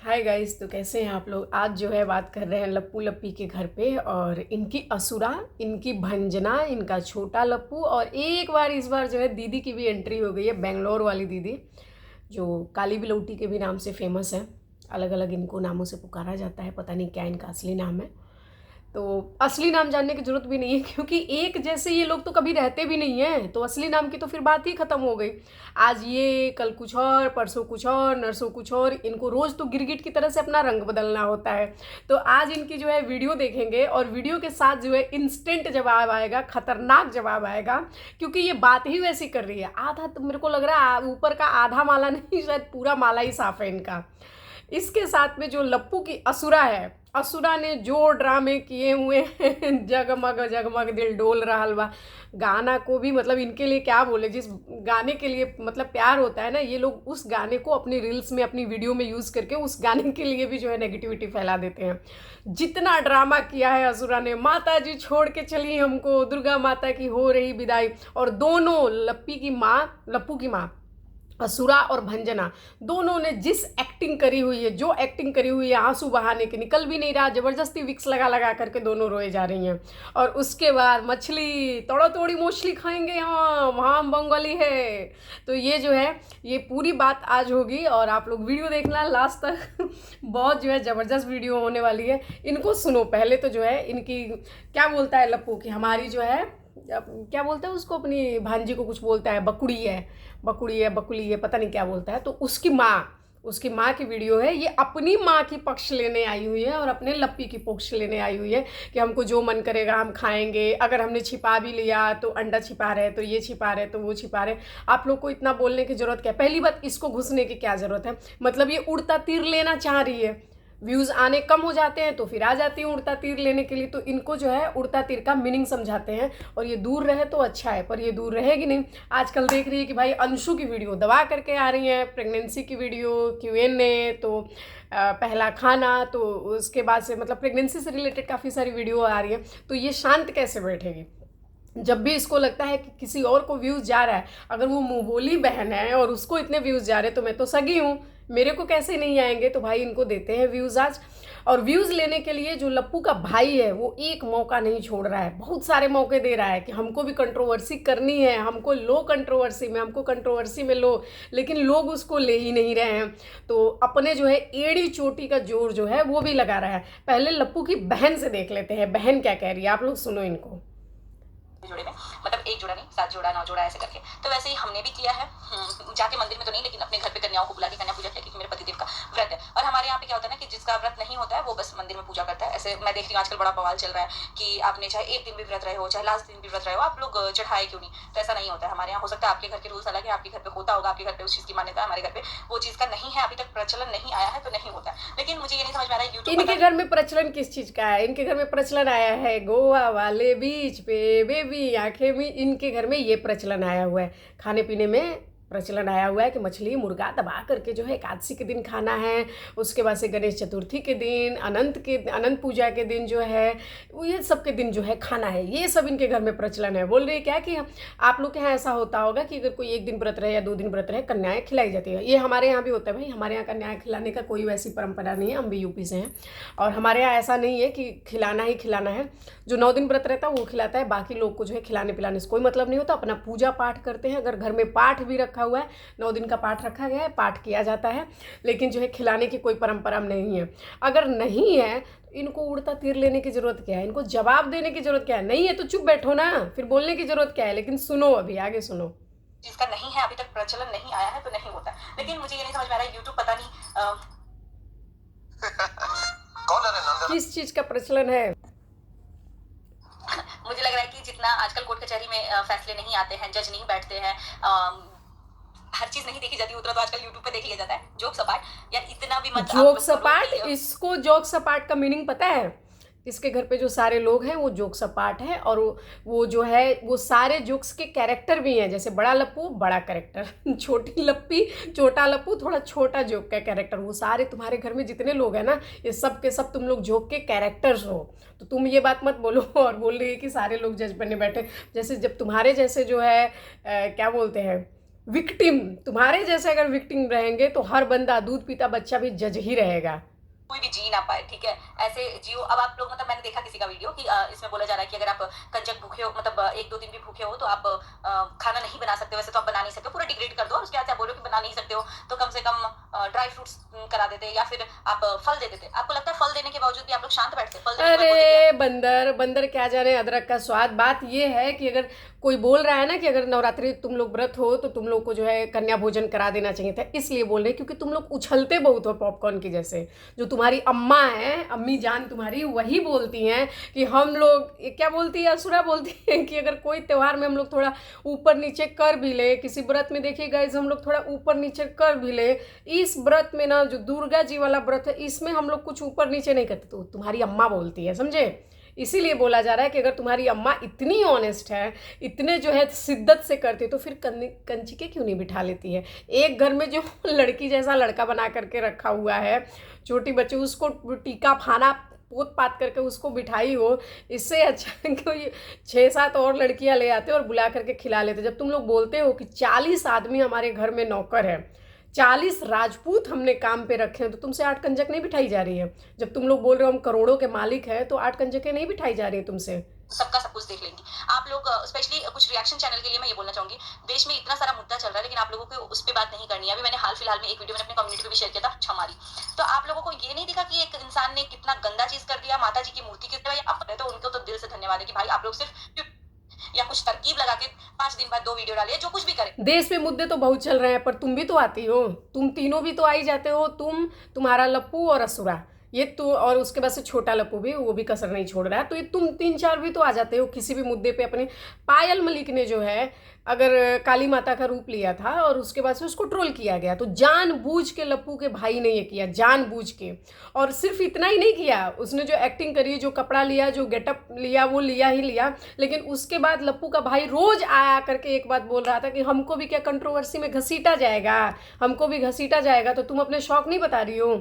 Hi guys. तो कैसे हैं आप लोग। आज जो है बात कर रहे हैं लप्पू लप्पी के घर पे और इनकी असुरा, इनकी भंजना, इनका छोटा लप्पू। और एक बार इस बार जो है दीदी की भी एंट्री हो गई है, बेंगलोर वाली दीदी जो काली बिलौटी के भी नाम से फेमस है। अलग अलग इनको नामों से पुकारा जाता है, पता नहीं क्या इनका असली नाम है। तो असली नाम जानने की जरूरत भी नहीं है क्योंकि एक जैसे ये लोग तो कभी रहते भी नहीं हैं, तो असली नाम की तो फिर बात ही खत्म हो गई। आज ये, कल कुछ और, परसों कुछ और, नरसों कुछ और। इनको रोज तो गिरगिट की तरह से अपना रंग बदलना होता है। तो आज इनकी जो है वीडियो देखेंगे और वीडियो के साथ जो है इंस्टेंट जवाब आएगा, खतरनाक जवाब आएगा। क्योंकि ये बात ही वैसी कर रही है। आधा तो मेरे को लग रहा है ऊपर का आधा माला नहीं, शायद पूरा माला ही साफ है इनका। इसके साथ में जो लप्पू की असुरा है, असुरा ने जो ड्रामे किए हुए हैं जगमग जगमग दिल डोल रहा बा। गाना को भी मतलब इनके लिए क्या बोले, जिस गाने के लिए मतलब प्यार होता है ना, ये लोग उस गाने को अपनी रील्स में, अपनी वीडियो में यूज़ करके उस गाने के लिए भी जो है नेगेटिविटी फैला देते हैं। जितना ड्रामा किया है असुरा ने, माता जी छोड़ के चली हमको, दुर्गा माता की हो रही विदाई। और दोनों लप्पी की माँ, लप्पू की माँ असुरा और भंजना, दोनों ने जिस एक्टिंग करी हुई है, जो एक्टिंग करी हुई है, आंसू बहाने के निकल भी नहीं रहा, जबरदस्ती विक्स लगा लगा करके दोनों रोए जा रही हैं। और उसके बाद मछली, तोड़ा तोड़ी मछली खाएंगे, यहाँ वहाँ हम बंगाली है। तो ये जो है, ये पूरी बात आज होगी और आप लोग वीडियो देखना लास्ट तक बहुत जो है ज़बरदस्त वीडियो होने वाली है। इनको सुनो पहले तो जो है इनकी, क्या बोलता है लप्पू की, हमारी जो है क्या बोलता है उसको, अपनी भांजी को कुछ बोलता है, बकुड़ी है, बकुड़ी है, बकुली है, पता नहीं क्या बोलता है। तो उसकी माँ की वीडियो है। ये अपनी माँ की पक्ष लेने आई हुई है और अपने लप्पी की पक्ष लेने आई हुई है कि हमको जो मन करेगा हम खाएंगे। अगर हमने छिपा भी लिया तो अंडा छिपा रहे, तो ये छिपा रहे, तो वो छिपा रहे। आप लोग को इतना बोलने की ज़रूरत क्या है? पहली बात, इसको घुसने की क्या ज़रूरत है? मतलब ये उड़ता तीर लेना चाह रही है। व्यूज़ आने कम हो जाते हैं तो फिर आ जाती है उड़ता तीर लेने के लिए। तो इनको जो है उड़ता तीर का मीनिंग समझाते हैं। और ये दूर रहे तो अच्छा है, पर ये दूर रहेगी नहीं। आजकल देख रही है कि भाई अंशु की वीडियो दबा करके आ रही है, प्रेगनेंसी की वीडियो, Q&A, तो पहला खाना, तो उसके बाद से मतलब प्रेगनेंसी से रिलेटेड काफ़ी सारी वीडियो आ रही है। तो ये शांत कैसे बैठेगी? जब भी इसको लगता है कि किसी और को व्यूज़ जा रहा है, अगर वो मुँह बोली बहन है और उसको इतने व्यूज़ जा रहे हैं तो मैं तो सगी हूँ, मेरे को कैसे नहीं आएंगे? तो भाई इनको देते हैं व्यूज़ आज। और व्यूज़ लेने के लिए जो लप्पू का भाई है वो एक मौका नहीं छोड़ रहा है, बहुत सारे मौके दे रहा है कि हमको भी कंट्रोवर्सी करनी है, हमको लो कंट्रोवर्सी में, हमको कंट्रोवर्सी में लो। लेकिन लोग उसको ले ही नहीं रहे हैं। तो अपने जो है एड़ी चोटी का जोर जो है वो भी लगा रहा है। पहले लप्पू की बहन से देख लेते हैं, बहन क्या कह रही है, आप लोग सुनो इनको। जोड़े में मतलब एक जोड़ा नहीं, 7 जोड़ा 9 जोड़ा ऐसे करके। तो वैसे ही हमने भी किया है, जाके मंदिर में तो नहीं, लेकिन अपने घर पे कन्याओं को बुला के कन्या पूजा किया, क्योंकि मेरे पतिदेव का व्रत है। और हमारे यहाँ पे क्या होता है ना कि जिसका व्रत नहीं होता है वो बस मंदिर में पूजा करता है। ऐसे मैं देख रही हूँ आजकल बड़ा बवाल चल रहा है कि आपने चाहे एक दिन भी व्रत रहे हो, चाहे लास्ट दिन भी व्रत रहे हो, आप लोग चढ़ाए क्यों नहीं? तो ऐसा नहीं होता है हमारे यहाँ। हो सकता है आपके घर के रूल्स अलग है, आपके घर पे होता होगा, आपके घर पे उस चीज की मान्यता है, हमारे घर पे वो चीज का नहीं है, अभी तक प्रचलन नहीं आया है, तो नहीं होता है। लेकिन मुझे ये नहीं समझ में आ रहा है यूट्यूब इनके घर में प्रचलन किस चीज का है? इनके घर में प्रचलन आया है गोवा वाले बीच पे बेबी आंखें में। इनके घर में ये प्रचलन आया हुआ है, खाने पीने में प्रचलन आया हुआ है कि मछली मुर्गा दबा करके जो है एकादशी के दिन खाना है। उसके बाद से गणेश चतुर्थी के दिन, अनंत पूजा के दिन जो है वो, ये सब के दिन जो है खाना है। ये सब इनके घर में प्रचलन है। बोल रही है क्या कि आप लोग के यहाँ ऐसा होता होगा कि अगर कोई एक दिन व्रत रहे या 2 दिन व्रत रहे, कन्याएं खिलाई जाती है। ये हमारे यहाँ भी होता है भाई, हमारे यहाँ कन्याएं खिलाने का कोई वैसी परंपरा नहीं है, हम भी यूपी से हैं। और हमारे यहाँ ऐसा नहीं है कि खिलाना ही खिलाना है। जो 9 दिन व्रत रहता है वो खिलाता है, बाकी लोग को जो है खिलाने पिलाने से कोई मतलब नहीं होता। अपना पूजा पाठ करते हैं। अगर घर में पाठ भी रखा हुआ है, 9 दिन का पाठ रखा गया है, पाठ किया जाता है, लेकिन जो है खिलाने की कोई परंपरा नहीं है। अगर नहीं है तो इनको उड़ता तीर लेने की जरूरत क्या है? इनको जवाब देने की जरूरत क्या है? नहीं है तो चुप बैठो ना, फिर बोलने की जरूरत क्या है? लेकिन सुनो, अभी आगे सुनो। जिसका नहीं है, अभी तक प्रचलन नहीं आया है, तो नहीं होता। लेकिन मुझे ये नहीं समझ में आ रहा है यूट्यूब पता नहीं किस चीज का प्रचलन है? मुझे लग रहा है कि जितना आजकल कोर्ट कचहरी में फैसले नहीं आते हैं, जज नहीं बैठते हैं, हर चीज नहीं देखी जाती, उतना तो आजकल यूट्यूब पे देख लिया जाता है। जोक सपाट यार, इतना भी मत जोक सपाट, इसको जोक सपाट का मीनिंग पता है? इसके घर पे जो सारे लोग हैं वो जोक सपाट है। और वो जो है वो सारे जोक्स के कैरेक्टर भी हैं। जैसे बड़ा लप्पू बड़ा कैरेक्टर, छोटी लप्पी छोटा लप्पू थोड़ा छोटा जोक का कैरेक्टर। वो सारे तुम्हारे घर में जितने लोग हैं ना, ये सब के सब तुम लोग जोक के कैरेक्टर्स हो। तो तुम ये बात मत बोलो और बोल रही है कि सारे लोग जज बनने बैठे। जैसे जब तुम्हारे जैसे जो है क्या बोलते हैं, विक्टिम, तुम्हारे जैसे अगर विक्टिम रहेंगे तो हर बंदा दूध पीता बच्चा भी जज ही रहेगा। कोई भी जी ना पाए, ठीक है, ऐसे जियो। अब आप लोग, मतलब मैंने देखा किसी का वीडियो कि इसमें बोला जा रहा है कि अगर आप कंजक भूखे हो, मतलब 1-2 दिन भी भूखे हो, तो आप खाना नहीं बना सकते। वैसे तो आप बना नहीं सकते, पूरा डिग्रेड कर दो और उसके बाद से आप बोलो कि बना नहीं सकते हो, तो कम से कम ड्राई फ्रूट्स करा देते, या फिर आप फल दे देते। आपको लगता है फल देने के बावजूद भी आप लोग शांत बैठते? फल देने के बाद बोलते अरे बंदर बंदर क्या जाने अदरक का स्वाद। बात ये है कि अगर कोई बोल रहा है ना कि अगर नवरात्रि तुम लोग व्रत हो तो तुम लोग को जो है कन्या भोजन करा देना चाहिए था, इसलिए बोल रहे हैं क्योंकि तुम लोग उछलते बहुत हो पॉपकॉर्न की जैसे। जो तुम्हारी अम्मा है, अम्मी जान तुम्हारी, वही बोलती हैं कि हम लोग, ये क्या बोलती है, असुरा बोलती है कि अगर कोई त्यौहार में हम लोग थोड़ा ऊपर नीचे कर भी ले, किसी व्रत में देखिए गाइस हम लोग थोड़ा ऊपर नीचे कर भी ले, इस व्रत में ना जो दुर्गा जी वाला व्रत है इसमें हम लोग कुछ ऊपर नीचे नहीं करते। तो तुम्हारी अम्मा बोलती है, समझे? इसीलिए बोला जा रहा है कि अगर तुम्हारी अम्मा इतनी ऑनेस्ट है, इतने जो है शिद्दत से करती, तो फिर कंचिके क्यों नहीं बिठा लेती है? एक घर में जो लड़की जैसा लड़का बना करके रखा हुआ है, छोटी बच्ची, उसको टीका फाना पोत पात करके उसको बिठाई हो, इससे अच्छा कोई 6-7 और लड़कियां ले आते और बुला करके खिला लेते। जब तुम लोग बोलते हो कि 40 आदमी हमारे घर में नौकर है, 40 राजपूत हमने काम पे रखे हैं, तो तुमसे 8 कंजक नहीं बिठाई जा रही है। जब तुम लोग बोल रहे हो हम करोड़ों के मालिक हैं, तो 8 कंजकें नहीं बिठाई जा रही है तुमसे। सबका सब कुछ देख लेंगी आप लोग। स्पेशली कुछ रिएक्शन चैनल के लिए मैं ये बोलना चाहूंगी, देश में इतना सारा मुद्दा चल रहा है, लेकिन आप लोगों को उस पर बात नहीं करनी है। अभी मैंने हाल फिलहाल में एक वीडियो मैंने अपनी कम्युनिटी पे भी शेयर किया था, छमारी। तो आप लोगों को ये नहीं दिखा कि एक इंसान ने कितना गंदा चीज कर दिया माता जी की मूर्ति की तरह? आप तो उनको तो दिल से धन्यवाद है कि भाई आप लोग सिर्फ या कुछ तरकीब लगा के 5 दिन बाद 2 वीडियो डालिए, जो कुछ भी करे। देश में मुद्दे तो बहुत चल रहे हैं, पर तुम भी तो आती हो, तुम तीनों भी तो आई जाते हो, तुम्हारा लप्पू और असुरा, ये तो, और उसके बाद से छोटा लप्पू भी, वो भी कसर नहीं छोड़ रहा है। तो ये तुम 3-4 भी तो आ जाते हो किसी भी मुद्दे पे। अपने पायल मलिक ने जो है अगर काली माता का रूप लिया था और उसके बाद से उसको ट्रोल किया गया, तो जानबूझ के लप्पू के भाई ने ये किया, जानबूझ के। और सिर्फ इतना ही नहीं किया, उसने जो एक्टिंग करी, जो कपड़ा लिया, जो गेटअप लिया, वो लिया ही लिया, लेकिन उसके बाद लप्पू का भाई रोज आया करके एक बात बोल रहा था कि हमको भी क्या कंट्रोवर्सी में घसीटा जाएगा, हमको भी घसीटा जाएगा। तो तुम अपने शौक नहीं बता रही हो,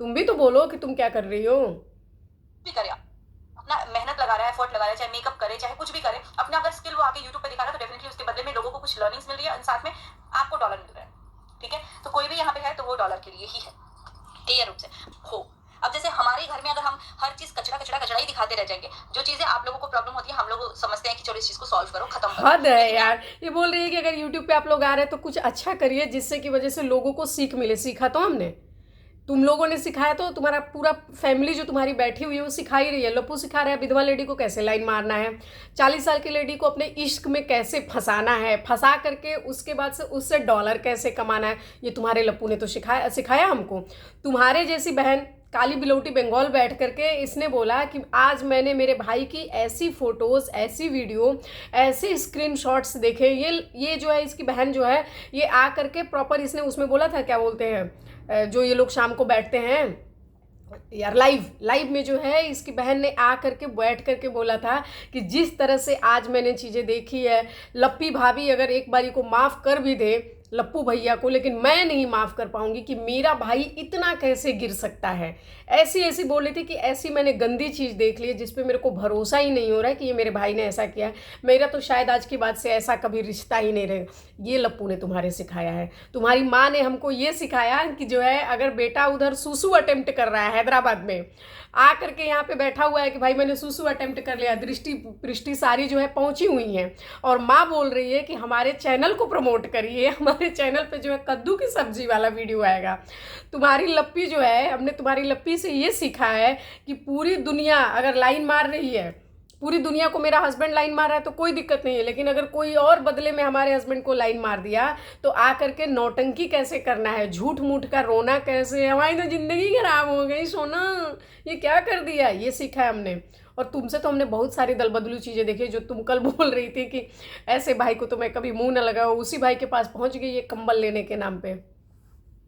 तुम भी तो बोलो कि तुम क्या कर रही हो। भी करे, अपना मेहनत लगा रहा है, एफर्ट लगा रहा है, चाहे मेकअप करे, चाहे कुछ भी करे, अपना अगर स्किल वो आके यूट्यूब पे दिखा रहा है, तो डेफिनेटली उसके बदले में लोगों को कुछ लर्निंग्स मिल रही है, साथ में आपको डॉलर मिल रहा है, ठीक है? तो कोई भी यहाँ पे है तो वो डॉलर के लिए ही है, क्लियर रूप से हो। अब जैसे हमारे घर में अगर हम हर चीज कचरा कचरा कचरा ही दिखाते रह जाएंगे, जो चीजें आप लोगों को प्रॉब्लम होती है, हम लोग समझते हैं कि चलो इस चीज को सॉल्व करो, खत्म करो। हद है यार, ये बोल रही है कि अगर यूट्यूब पे आप लोग आ रहे हैं तो कुछ अच्छा करिए जिससे कि वजह से लोगों को सीख मिले। सीखा तो हमने, तुम लोगों ने सिखाया, तो तुम्हारा पूरा फैमिली जो तुम्हारी बैठी हुई है वो सिखा ही रही है। लप्पू सिखा रहा है विधवा लेडी को कैसे लाइन मारना है, 40 साल की लेडी को अपने इश्क में कैसे फंसाना है, फंसा करके उसके बाद से उससे डॉलर कैसे कमाना है, ये तुम्हारे लप्पू ने तो सिखाया हमको। तुम्हारे जैसी बहन काली बिलौटी बंगाल बैठ करके इसने बोला कि आज मैंने मेरे भाई की ऐसी फ़ोटोज़, ऐसी वीडियो, ऐसे स्क्रीनशॉट्स देखे। ये जो है इसकी बहन जो है, ये आ करके प्रॉपर इसने उसमें बोला था, क्या बोलते हैं जो ये लोग शाम को बैठते हैं यार, लाइव में जो है इसकी बहन ने आ करके बैठ करके बोला था कि जिस तरह से आज मैंने चीज़ें देखी है, लप्पी भाभी अगर एक बारी को माफ़ कर भी दे लप्पू भैया को, लेकिन मैं नहीं माफ़ कर पाऊंगी कि मेरा भाई इतना कैसे गिर सकता है। ऐसी बोल रही थी कि ऐसी मैंने गंदी चीज़ देख ली है जिस पे मेरे को भरोसा ही नहीं हो रहा है कि ये मेरे भाई ने ऐसा किया है, मेरा तो शायद आज के बाद से ऐसा कभी रिश्ता ही नहीं रहेगा। ये लप्पू ने तुम्हारे सिखाया है। तुम्हारी माँ ने हमको ये सिखाया कि जो है अगर बेटा उधर सुसु अटेम्प्ट कर रहा है हैदराबाद में, आ करके यहाँ पे बैठा हुआ है कि भाई मैंने सुसु अटेम्प्ट कर लिया, दृष्टि सारी जो है पहुँची हुई हैं, और माँ बोल रही है कि हमारे चैनल को प्रमोट करिए, हमारे चैनल पे जो है कद्दू की सब्जी वाला वीडियो आएगा। तुम्हारी लप्पी जो है, हमने तुम्हारी लप्पी से ये सीखा है कि पूरी दुनिया अगर लाइन मार रही है, पूरी दुनिया को मेरा हस्बैंड लाइन मार रहा है तो कोई दिक्कत नहीं है, लेकिन अगर कोई और बदले में हमारे हस्बैंड को लाइन मार दिया तो आ करके नौटंकी कैसे करना है, झूठ मूठ का रोना कैसे, हमारी तो ज़िंदगी खराब हो गई सोना, ये क्या कर दिया, ये सीखा है हमने। और तुमसे तो हमने बहुत सारी दल बदलू चीज़ें देखी। जो तुम कल बोल रही थी कि ऐसे भाई को तो मैं कभी मुंह न लगाऊं, उसी भाई के पास पहुंच गई ये कंबल लेने के नाम पे।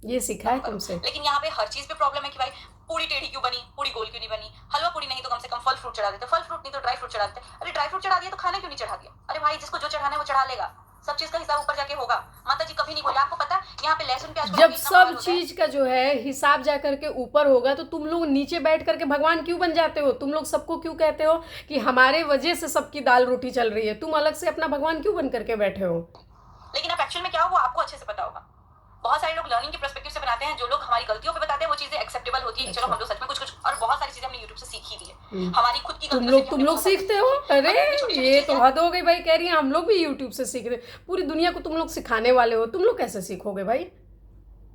ये सीखा है तुमसे। लेकिन यहाँ पे हर चीज पे प्रॉब्लम है कि भाई पूरी टेढ़ी क्यों बनी, पूरी गोल क्यों नहीं बनी, हलवा पूरी नहीं तो कम से कम फल फ्रूट चढ़ा देते, फल फ्रूट नहीं तो ड्राई फ्रूट चढ़ा देते। अरे ड्राई फ्रूट चढ़ा दिया तो खाना क्यों नहीं चढ़ा दिया? अरे भाई जिसको जो चढ़ाना है वो चढ़ा लेगा, सब चीज का हिसाब ऊपर जाके होगा। माता जी कभी नहीं बोले, आपको पता है यहाँ पे लहसुन प्याज जब सब चीज का जो है हिसाब जा करके ऊपर होगा तो तुम लोग नीचे बैठ करके भगवान क्यों बन जाते हो? तुम लोग सबको क्यों कहते हो कि हमारे वजह से सबकी दाल रोटी चल रही है? तुम अलग से अपना भगवान क्यों बन करके बैठे हो? लेकिन अब एक्चुअल में क्या हो वो आपको अच्छे से पता होगा। बहुत सारे लोग लर्निंग के पर्सपेक्टिव से बनाते हैं, जो लोग हमारी गलतियों पे बताते हैं वो चीजें एक्सेप्टेबल होती है कि चलो हम लोग सच में कुछ कुछ, और बहुत सारी चीजें हमने यूट्यूब से सीखी भी है, हमारी खुद की तुम गलतियों से लोग भी तुम हमने लोग बहुत सारी सीखते चीजें हो? सीखी है। अरे और छोटी छोटी ये तो चीजें हद हो गई भाई, कह रही हैं हम लोग भी यूट्यूब से सीख रहे। पूरी दुनिया को तुम लोग सिखाने वाले हो, तुम लोग कैसे सीखोगे भाई?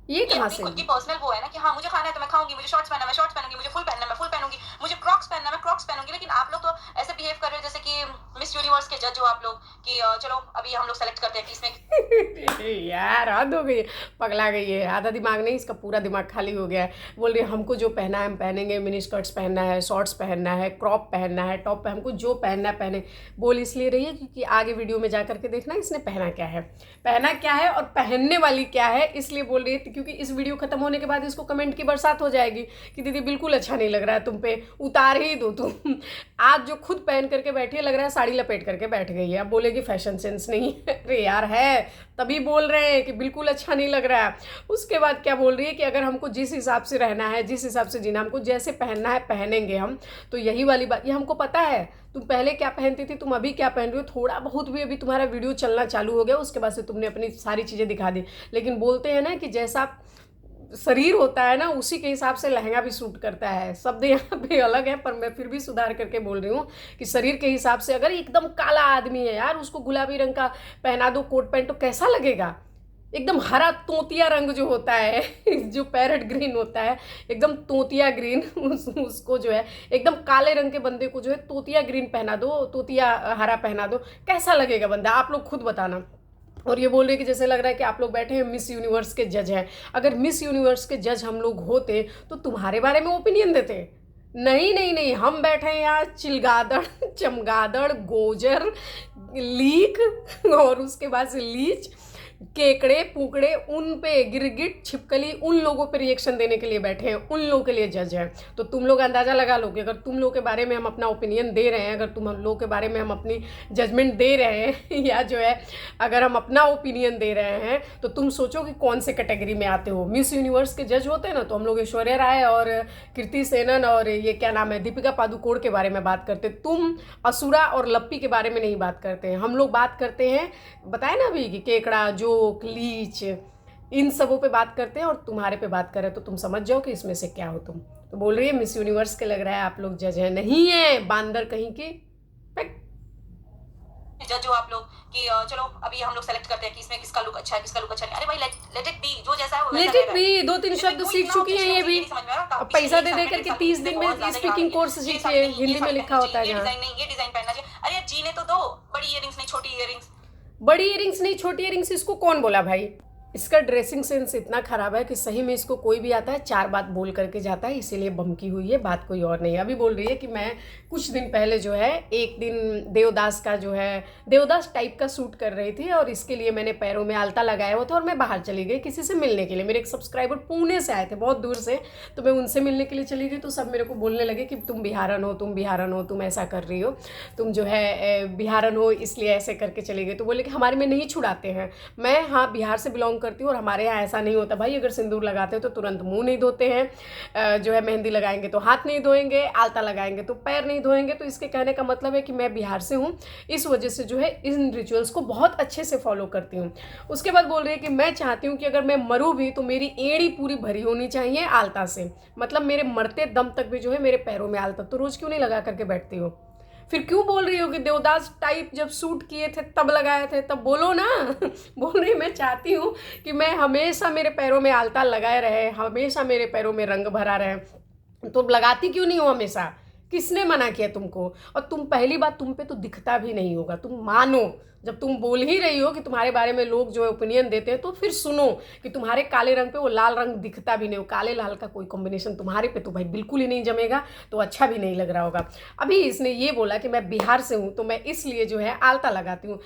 ये ये कहाँ अपनी से? खुद की पर्सनल वो है ना कि हाँ मुझे खाना है तो मैं खाऊंगी, मुझे शॉर्ट्स पहनना है मैं शॉर्ट्स पहनूंगी, मुझे फुल पहनना है मैं फुल पहनूंगी, मुझे क्रॉक्स पहनना है मैं क्रॉक्स पहनूंगी। लेकिन आप लोग तो ऐसे बिहेव कर रहे हो जैसे कि मिस यूनिवर्स के जज हो आप लोग, कि चलो अभी हम लोग सेलेक्ट करते हैं कि इसमें यार हद हो गई है, पगला गई है। आधा दिमाग नहीं, इसका पूरा दिमाग खाली हो गया है। बोल रही है हमको जो पहना है हम पहनेंगे, मिनी स्कर्ट्स पहनना है, शॉर्ट्स पहनना है, क्रॉप पहनना है, टॉप पे हमको जो पहनना है पहने। बोल इसलिए रही है क्योंकि आगे वीडियो में जा करके देखना इसने पहना क्या है, पहना क्या है और पहनने वाली क्या है, इसलिए बोल रही है। क्योंकि इस वीडियो खत्म होने के बाद इसको कमेंट की बरसात हो जाएगी कि दीदी बिल्कुल अच्छा नहीं लग रहा है तुम पे, उतार ही दो तुम। आज जो खुद पहन करके बैठी है लग रहा है साड़ी लपेट करके बैठ गई है, अब बोलेगी फैशन सेंस नहीं है। अरे यार है, तभी बोल रहे हैं कि बिल्कुल अच्छा नहीं लग रहा है। उसके बाद क्या बोल रही है कि अगर हमको जिस हिसाब से रहना है, जिस हिसाब से जीना, हमको जैसे पहनना है पहनेंगे हम। तो यही वाली बात, ये हमको पता है तुम पहले क्या पहनती थी, तुम अभी क्या पहन रही हो। थोड़ा बहुत भी अभी तुम्हारा वीडियो चलना चालू हो गया, उसके बाद से तुमने अपनी सारी चीज़ें दिखा दी। लेकिन बोलते हैं ना कि जैसा शरीर होता है ना उसी के हिसाब से लहंगा भी सूट करता है। शब्द यहाँ पे अलग है पर मैं फिर भी सुधार करके बोल रही हूँ कि शरीर के हिसाब से अगर एकदम काला आदमी है यार, उसको गुलाबी रंग का पहना दो कोट पैंट तो कैसा लगेगा। एकदम हरा तोतिया रंग जो होता है जो पैरेट ग्रीन होता है, एकदम तोतिया ग्रीन उसको जो है एकदम काले रंग के बंदे को जो है तोतिया ग्रीन पहना दो, तोतिया हरा पहना दो, कैसा लगेगा बंदा? आप लोग खुद बताना। और ये बोल रहे कि जैसे लग रहा है कि आप लोग बैठे हैं मिस यूनिवर्स के जज हैं। अगर मिस यूनिवर्स के जज हम लोग होते तो तुम्हारे बारे में ओपिनियन देते। नहीं नहीं नहीं, हम बैठे हैं यहाँ चिलगादड़, चमगादड़, गोजर, लीक और उसके बाद से लीच, केकड़े पुकड़े, उन पे गिरगिट छिपकली, उन लोगों पे रिएक्शन देने के लिए बैठे हैं, उन लोगों के लिए जज हैं। तो तुम लोग अंदाज़ा लगा लो कि अगर तुम लोग के बारे में हम अपना ओपिनियन दे रहे हैं, अगर तुम लोग के बारे में हम अपनी जजमेंट दे रहे हैं या जो है अगर हम अपना ओपिनियन दे रहे हैं, तो तुम सोचो कि कौन से कैटेगरी में आते हो। मिस यूनिवर्स के जज होते हैं ना तो हम लोग ऐश्वर्या राय और कृति सेनन और ये क्या नाम है दीपिका पादुकोण के बारे में बात करते। तुम असुरा और लप्पी के बारे में नहीं बात करते हैं। हम लोग बात करते हैं, बताए ना अभी कि केकड़ा, जोक, लीच, इन सबों पे बात करते हैं और तुम्हारे पे बात कर रहे हैं। तो तुम समझ जाओ कि इसमें से क्या हो तुम। तो बोल रही है मिस यूनिवर्स के लग रहा है आप लोग जज हैं, नहीं है बांदर कहीं के। जज हो आप लोग कि चलो अभी हम लोग सेलेक्ट करते हैं कि इसमें किसका लुक अच्छा है किसका लुक अच्छा नहीं। अरे भाई लेट इट बी, जो जैसा है वो वैसा लेट इट रहेगा। बी, 2-3 शब्द सीख चुकी हैं ये भी। अब पैसा दे दे करके 30 दिन में स्पीकिंग कोर्स सीखिए, हिंदी में लिखा होता है ये जहाँ। डिजाइन नहीं, ये डिजाइन पहनना चाहिए। अरे यार जीने तो दो, बड़ी इयररिंग्स नहीं छोटी इयररिंग्स। बड़ी इयरिंग्स नहीं छोटी इयरिंग्स, इसको कौन बोला भाई? इसका ड्रेसिंग सेंस इतना खराब है कि सही में इसको कोई भी आता है 4 बात बोल करके जाता है, इसीलिए बमकी हुई है, बात कोई और नहीं है। अभी बोल रही है कि मैं कुछ दिन पहले जो है एक दिन देवदास का जो है देवदास टाइप का सूट कर रही थी और इसके लिए मैंने पैरों में आलता लगाया हुआ था और मैं बाहर चली गई किसी से मिलने के लिए। मेरे एक सब्सक्राइबर पुणे से आए थे, बहुत दूर से, तो मैं उनसे मिलने के लिए चली गई। तो सब मेरे को बोलने लगे कि तुम बिहारन हो, तुम बिहारन हो, तुम ऐसा कर रही हो, तुम जो है बिहारन हो इसलिए ऐसे करके चली गई। तो बोले कि हमारे में नहीं छुड़ाते हैं। मैं हाँ बिहार से बिलोंग करती हूँ और हमारे यहाँ ऐसा नहीं होता भाई। अगर सिंदूर लगाते हो तो तुरंत मुंह नहीं धोते हैं, जो है मेहंदी लगाएंगे तो हाथ नहीं धोएंगे, आलता लगाएंगे तो पैर नहीं धोएंगे। तो इसके कहने का मतलब है कि मैं बिहार से हूँ, इस वजह से जो है इन रिचुअल्स को बहुत अच्छे से फॉलो करती हूँ। उसके बाद बोल रही है कि मैं चाहती हूँ कि अगर मैं मरूँ भी तो मेरी एड़ी पूरी भरी होनी चाहिए आलता से, मतलब मेरे मरते दम तक भी जो है मेरे पैरों में आलता। तो रोज़ क्यों नहीं लगा करके बैठती हो? फिर क्यों बोल रही हो कि देवदास टाइप जब सूट किए थे तब लगाए थे, तब बोलो ना। बोल रही मैं चाहती हूँ कि मैं हमेशा मेरे पैरों में आलता लगाए रहे, हमेशा मेरे पैरों में रंग भरा रहे। तो लगाती क्यों नहीं हो हमेशा? किसने मना किया तुमको? और तुम पहली बात तुम पे तो दिखता भी नहीं होगा, तुम मानो। जब तुम बोल ही रही हो कि तुम्हारे बारे में लोग जो है ओपिनियन देते हैं तो फिर सुनो कि तुम्हारे काले रंग पे वो लाल रंग दिखता भी नहीं हो। काले लाल का कोई कॉम्बिनेशन तुम्हारे पे तो भाई बिल्कुल ही नहीं जमेगा, तो अच्छा भी नहीं लग रहा होगा। अभी इसने ये बोला कि मैं बिहार से हूँ तो मैं इसलिए जो है आलता लगाती हूँ।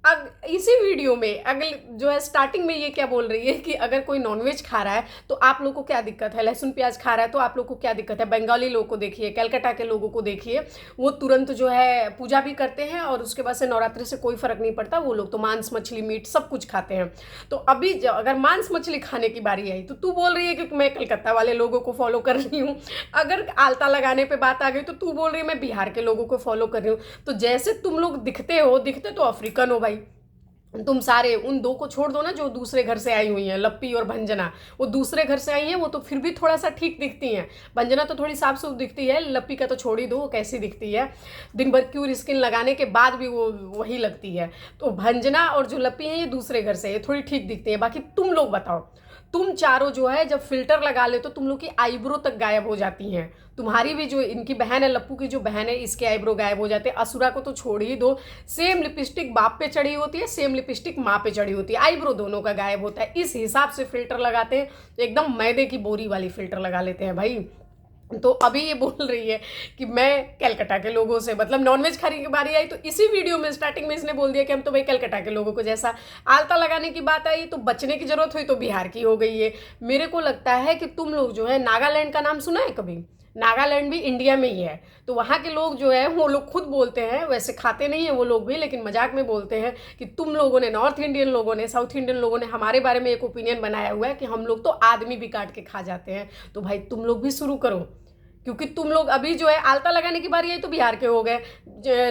अब इसी वीडियो में अगले जो है स्टार्टिंग में ये क्या बोल रही है कि अगर कोई नॉनवेज खा रहा है तो आप लोग को क्या दिक्कत है, लहसुन प्याज खा रहा है तो आप लोग को क्या दिक्कत है। बंगाली लोगों को देखिए, कलकत्ता के लोगों को देखिए, वो तुरंत जो है पूजा भी करते हैं और उसके बाद से नवरात्रि से कोई फ़र्क नहीं पड़ता, वो लोग तो मांस मछली मीट सब कुछ खाते हैं। तो अभी अगर मांस मछली खाने की बारी आई तो तू बोल रही है कि मैं कलकत्ता वाले लोगों को फॉलो कर रही हूँ। अगर आलता लगाने पर बात आ गई तो तू बोल रही है मैं बिहार के लोगों को फॉलो कर रही हूँ। तो जैसे तुम लोग दिखते तो अफ्रीकन हो भाई, तुम सारे उन दो को छोड़ दो ना जो दूसरे घर से आई हुई हैं, लप्पी और भंजना। वो दूसरे घर से आई हैं, वो तो फिर भी थोड़ा सा ठीक दिखती हैं। भंजना तो थोड़ी साफ सुथरी दिखती है, लप्पी का तो छोड़ ही दो, वो कैसी दिखती है, दिन भर क्यूर स्किन लगाने के बाद भी वो वही लगती है। तो भंजना और जो लप्पी हैं ये दूसरे घर से, ये थोड़ी ठीक दिखती है। बाकी तुम लोग बताओ, तुम चारों जो है जब फिल्टर लगा ले तो तुम लोग की आईब्रो तक गायब हो जाती हैं। तुम्हारी भी जो इनकी बहन है, लप्पू की जो बहन है, इसके आईब्रो गायब हो जाते हैं। असुरा को तो छोड़ ही दो, सेम लिपस्टिक बाप पे चढ़ी होती है, सेम लिपस्टिक माँ पे चढ़ी होती है, आईब्रो दोनों का गायब होता है। इस हिसाब से फिल्टर लगाते हैं, एकदम मैदे की बोरी वाली फिल्टर लगा लेते हैं भाई। तो अभी ये बोल रही है कि मैं कलकत्ता के लोगों से, मतलब नॉनवेज खाने की बारी आई तो इसी वीडियो में स्टार्टिंग में इसने बोल दिया कि हम तो भाई कलकत्ता के लोगों को, जैसा आलता लगाने की बात आई तो बचने की जरूरत हुई तो बिहार की हो गई है। मेरे को लगता है कि तुम लोग जो है, नागालैंड का नाम सुना है कभी? नागालैंड भी इंडिया में ही है। तो वहाँ के लोग जो है वो लोग खुद बोलते हैं, वैसे खाते नहीं है वो लोग भी, लेकिन मजाक में बोलते हैं कि तुम लोगों ने, नॉर्थ इंडियन लोगों ने, साउथ इंडियन लोगों ने हमारे बारे में एक ओपिनियन बनाया हुआ है कि हम लोग तो आदमी भी काट के खा जाते हैं। तो भाई तुम लोग भी शुरू करो, क्योंकि तुम लोग अभी जो है आलता लगाने की बारी आई तो बिहार के हो गए,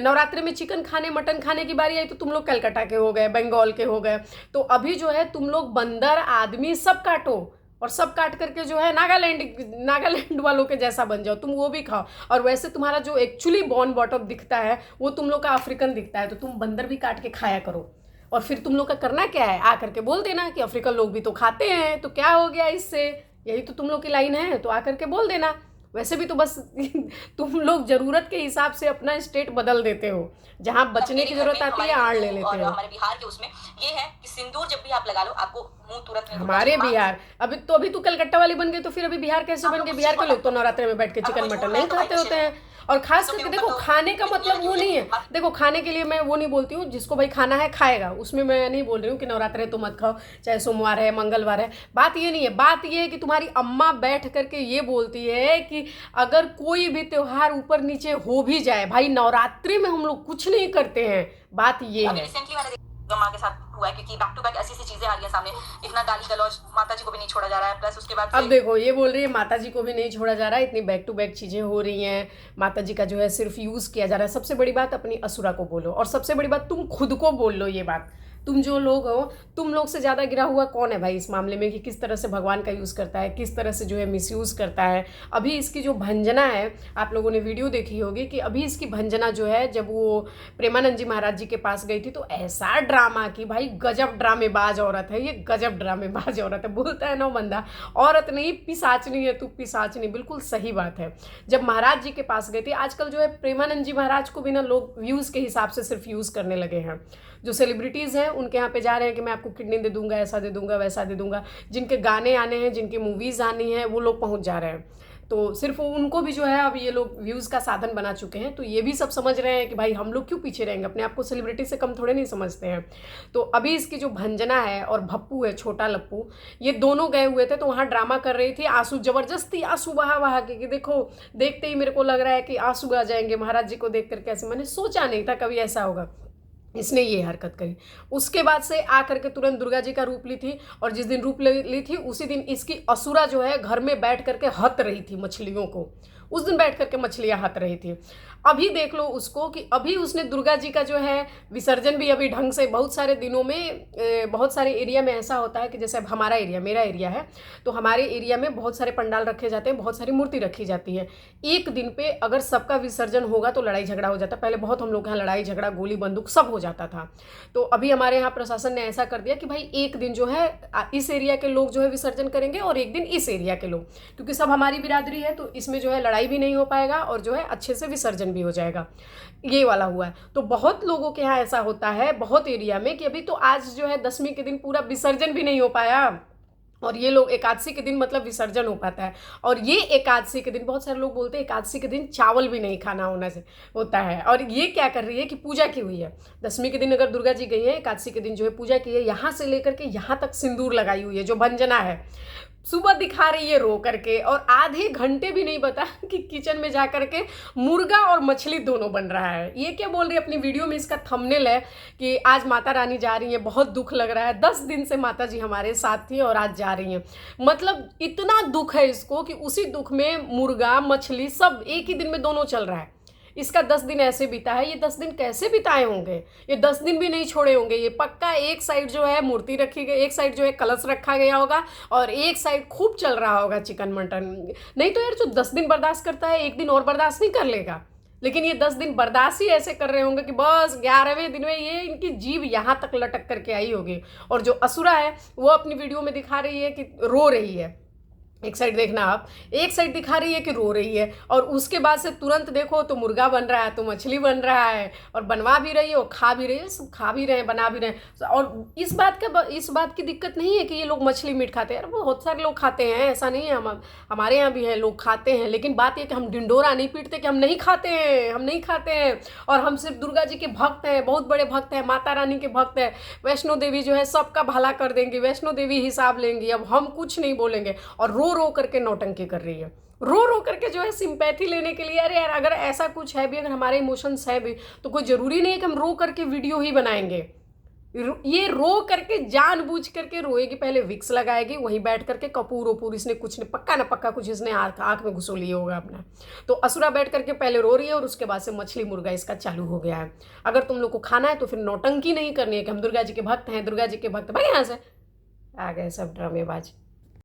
नवरात्रि में चिकन खाने मटन खाने की बारी आई तो तुम लोग कलकत्ता के हो गए, बंगाल के हो गए। तो अभी जो है तुम लोग बंदर आदमी सब काटो, और सब काट करके जो है नागालैंड वालों के जैसा बन जाओ, तुम वो भी खाओ। और वैसे तुम्हारा जो एक्चुअली बॉर्न बॉटम दिखता है वो तुम लोग का अफ्रीकन दिखता है, तो तुम बंदर भी काट के खाया करो। और फिर तुम लोग का करना क्या है, आ करके बोल देना कि अफ्रीकन लोग भी तो खाते हैं, तो क्या हो गया इससे, यही तो तुम लोग की लाइन है, तो आ करके बोल देना। वैसे भी तो बस तुम लोग जरूरत के हिसाब से अपना स्टेट बदल देते हो, जहाँ बचने की जरूरत आती है आड़ ले लेते और हो। हमारे बिहार के उसमें ये है कि सिंदूर जब भी आप लगा लो आपको मुंह तुरंत में हमारे बिहार, अभी तू कलकत्ता वाली बन गई तो फिर अभी बिहार कैसे बन गए? बिहार के लोग तो नवरात्रि में बैठ के चिकन मटन नहीं खाते होते हैं। और खास करके देखो, खाने का मतलब वो नहीं है, देखो खाने के लिए मैं वो नहीं बोलती हूँ, जिसको भाई खाना है खाएगा, उसमें मैं नहीं बोल रही हूँ कि नवरात्रि तो मत खाओ, चाहे सोमवार है मंगलवार है, बात ये नहीं है। बात ये है कि तुम्हारी अम्मा बैठ करके ये बोलती है कि अगर कोई भी त्योहार ऊपर नीचे हो भी जाए, भाई नवरात्रि में हम लोग कुछ नहीं करते हैं, बात ये है। रिसेंटली मैंने माँ के साथ हुआ है, क्योंकि बैक टू बैक ऐसी चीजें आ रही है सामने, इतना गाली गलौज, माता जी को भी नहीं छोड़ा जा रहा है, प्लस उसके बाद अब देखो ये बोल रही है माता जी को भी नहीं छोड़ा जा रहा है, इतनी बैक टू बैक चीजें हो रही हैं, माता जी का जो है सिर्फ यूज किया जा रहा है। सबसे बड़ी बात अपनी असुरा को बोलो, और सबसे बड़ी बात तुम खुद को बोल लो ये बात। तुम जो लोग हो, तुम लोग से ज़्यादा गिरा हुआ कौन है भाई इस मामले में, कि किस तरह से भगवान का यूज़ करता है, किस तरह से जो है मिसयूज़ करता है। अभी इसकी जो भंजना है, आप लोगों ने वीडियो देखी होगी कि अभी इसकी भंजना जो है, जब वो प्रेमानंद जी महाराज जी के पास गई थी तो ऐसा ड्रामा की, भाई गजब ड्रामेबाज औरत है ये, गजब ड्रामेबाज औरत है। बोलता है ना बंदा, औरत नहीं पिशाचनी है तू, पिशाचनी, बिल्कुल सही बात है। जब महाराज जी के पास गई थी, आजकल जो है प्रेमानंद जी महाराज को भी ना लोग व्यूज़ के हिसाब से सिर्फ यूज़ करने लगे हैं। जो सेलिब्रिटीज़ हैं उनके यहाँ पे जा रहे हैं कि मैं आपको किडनी दे दूंगा, ऐसा दे दूंगा, वैसा दे दूंगा। जिनके गाने आने हैं, जिनकी मूवीज़ आनी है, वो लोग पहुँच जा रहे हैं। तो सिर्फ उनको भी जो है अब ये लोग व्यूज़ का साधन बना चुके हैं। तो ये भी सब समझ रहे हैं कि भाई हम लोग क्यों पीछे रहेंगे, अपने आप को सेलिब्रिटी से कम थोड़े नहीं समझते हैं। तो अभी इसकी जो भंजना है और भप्पू है, छोटा लप्पू, ये दोनों गए हुए थे तो वहाँ ड्रामा कर रही थी। आंसू, जबरदस्ती आंसू बहा के, कि देखो देखते ही मेरे को लग रहा है कि आंसू आ जाएंगे महाराज जी को देख करके। ऐसे मैंने सोचा नहीं था कभी ऐसा होगा, इसने ये हरकत करी। उसके बाद से आकर के तुरंत दुर्गा जी का रूप ली थी, और जिस दिन रूप ली थी उसी दिन इसकी असुरा जो है घर में बैठ करके हत रही थी मछलियों को, उस दिन बैठ करके मछलियां हत रही थी। अभी देख लो उसको कि अभी उसने दुर्गा जी का जो है विसर्जन भी अभी ढंग से, बहुत सारे दिनों में बहुत सारे एरिया में ऐसा होता है कि जैसे अब हमारा एरिया, मेरा एरिया है, तो हमारे एरिया में बहुत सारे पंडाल रखे जाते हैं, बहुत सारी मूर्ति रखी जाती है। एक दिन पे अगर सबका विसर्जन होगा तो लड़ाई झगड़ा हो जाता है। पहले बहुत हम लोग यहाँ लड़ाई झगड़ा, गोली बंदूक सब हो जाता था। तो अभी हमारे यहाँ प्रशासन ने ऐसा कर दिया कि भाई एक दिन जो है इस एरिया के लोग जो है विसर्जन करेंगे और एक दिन इस एरिया के लोग, क्योंकि सब हमारी बिरादरी है, तो इसमें जो है लड़ाई भी नहीं हो पाएगा और जो है अच्छे से विसर्जन भी हो जाएगा। ये वाला हुआ है। तो बहुत लोगों के यहाँ ऐसा होता है, बहुत एरिया में, कि अभी तो आज जो है 10वीं के दिन पूरा विसर्जन भी नहीं हो पाया, और ये लोग एकादशी के दिन मतलब विसर्जन हो पाता है। और ये एकादशी के दिन बहुत सारे लोग बोलते हैं एकादशी के दिन चावल भी नहीं खाना होता है। और ये क्या कर रही है कि पूजा की हुई है, 10वीं के दिन अगर दुर्गा जी गई है, एकादशी के दिन जो है पूजा की है, यहाँ से लेकर के यहाँ तक सिंदूर लगाई हुई है, जो भंजना है सुबह दिखा रही है रो करके, और आधे घंटे भी नहीं बता कि किचन में जा करके मुर्गा और मछली दोनों बन रहा है। ये क्या बोल रही है अपनी वीडियो में, इसका थंबनेल है कि आज माता रानी जा रही है, बहुत दुख लग रहा है, 10 दिन से माता जी हमारे साथ थी और आज जा रही हैं। मतलब इतना दुख है इसको कि उसी दुख में मुर्गा मछली सब एक ही दिन में दोनों चल रहा है। इसका 10 दिन ऐसे बीता है, ये 10 दिन कैसे बिताए होंगे, ये 10 दिन भी नहीं छोड़े होंगे। ये पक्का एक साइड जो है मूर्ति रखी गई, एक साइड जो है कलश रखा गया होगा और एक साइड खूब चल रहा होगा चिकन मटन। नहीं तो यार जो 10 दिन बर्दाश्त करता है 1 दिन और बर्दाश्त नहीं कर लेगा, लेकिन ये 10 दिन बर्दाश्त ही ऐसे कर रहे होंगे कि बस 11वें दिन में ये इनकी जीभ यहाँ तक लटक करके आई होगी। और जो असुरा है वो अपनी वीडियो में दिखा रही है कि रो रही है, एक साइड देखना आप, एक साइड दिखा रही है कि रो रही है, और उसके बाद से तुरंत देखो तो मुर्गा बन रहा है, तो मछली बन रहा है, और बनवा भी रही है और खा भी रही है, सब खा भी रहे हैं, बना भी रहे हैं। और इस बात की दिक्कत नहीं है कि ये लोग मछली मीट खाते हैं, बहुत सारे लोग खाते हैं, ऐसा नहीं है, हमारे यहाँ भी है लोग खाते हैं, लेकिन बात ये कि हम डिंडोरा नहीं पीटते कि हम नहीं खाते हैं, हम नहीं खाते हैं। और हम सिर्फ दुर्गा जी के भक्त हैं, बहुत बड़े भक्त हैं, माता रानी के भक्त हैं। वैष्णो देवी जो है सबका भला कर देंगी, वैष्णो देवी हिसाब लेंगी, अब हम कुछ नहीं बोलेंगे। और रो करके नौटंकी कर रही है, रो करके जो है सिंपैथी लेने के लिए। अरे यार अगर ऐसा कुछ है भी, अगर हमारे इमोशंस है भी, तो कोई ज़रूरी नहीं है कि हम रो करके वीडियो ही बनाएंगे। ये रो करके जानबूझ करके रोएगी, पहले विक्स लगाएगी, वहीं बैठ करके कपूर वपूर इसने कुछ नहीं, पक्का ना पक्का कुछ इसने आँख में घुसो लिया होगा अपना। तो असुरा बैठ करके पहले रो रही है और उसके बाद से मछली मुर्गा इसका चालू हो गया है। अगर तुम लोग को खाना है तो फिर नौटंकी नहीं करनी है कि हम दुर्गा जी के भक्त हैं, दुर्गा जी के भक्त। भाई यहाँ से आ गए सब ड्रामेबाज।